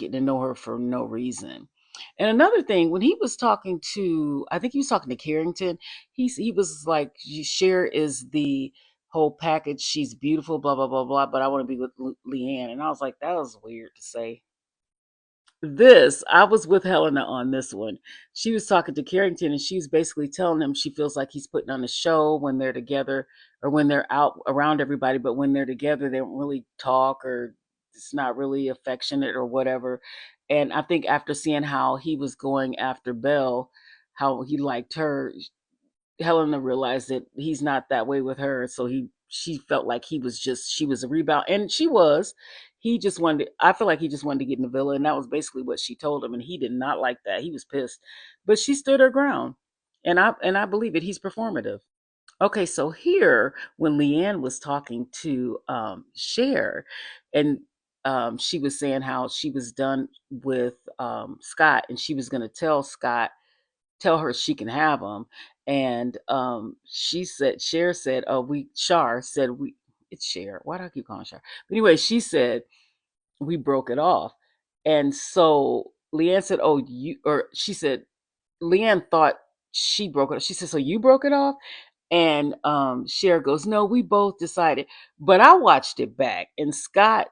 getting to know her for no reason. And another thing, when he was talking to, I think he was talking to Carrington, he was like, Cher is the whole package. She's beautiful, blah blah blah blah. But I want to be with Leanne, and I was like, that was weird to say. This, I was with Helena on this one. She was talking to Carrington and she was basically telling him she feels like he's putting on a show when they're together or when they're out around everybody, but when they're together, they don't really talk or it's not really affectionate or whatever. And I think after seeing how he was going after Belle, how he liked her, Helena realized that he's not that way with her, so she felt like he was just she was a rebound, and she was. He just wanted. I feel like he just wanted to get in the villa, and that was basically what she told him, and he did not like that. He was pissed, but she stood her ground, and I believe it. He's performative. Okay, so here when Leanne was talking to Cher, and she was saying how she was done with Scott, and she was going to tell her she can have them. And she said, Cher said, oh, Shar said, it's Cher. Why do I keep calling Shar? But anyway, she said, we broke it off. And so Leanne said, oh, or she said, Leanne thought she broke it off. She said, so you broke it off? And Cher goes, no, we both decided. But I watched it back, and Scott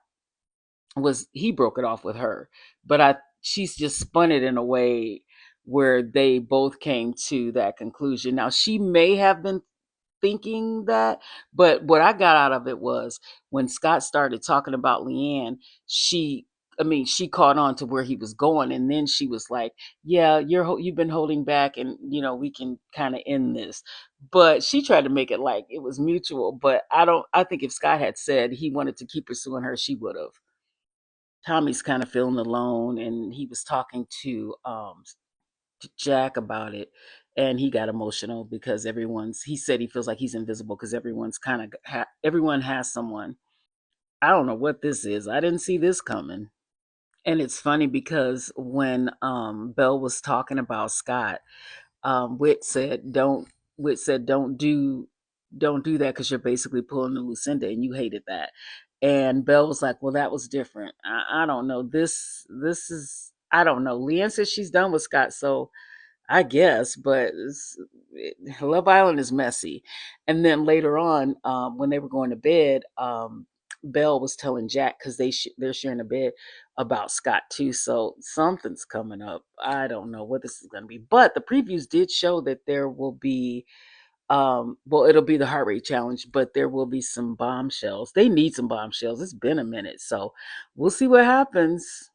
he broke it off with her, but she's just spun it in a way where they both came to that conclusion. Now she may have been thinking that, but what I got out of it was when Scott started talking about Leanne, she caught on to where he was going, and then she was like, "Yeah, you've been holding back, and we can kind of end this." But she tried to make it like it was mutual. But I don't. I think if Scott had said he wanted to keep pursuing her, she would have. Tommy's kind of feeling alone, and he was talking to Jack about it, and he got emotional because he said he feels like he's invisible because everyone has someone. I don't know what this is. I didn't see this coming. And it's funny because when Belle was talking about Scott, Wit said, don't do that because you're basically pulling the Lucinda, and you hated that. And Belle was like, well, that was different. I don't know. This is I don't know. Leanne says she's done with Scott, so I guess, but Love Island is messy. And then later on, when they were going to bed, Belle was telling Jack because they're sharing a bed about Scott too. So something's coming up. I don't know what this is going to be, but the previews did show that there will be. Well, it'll be the heart rate challenge, but there will be some bombshells. They need some bombshells. It's been a minute, so we'll see what happens.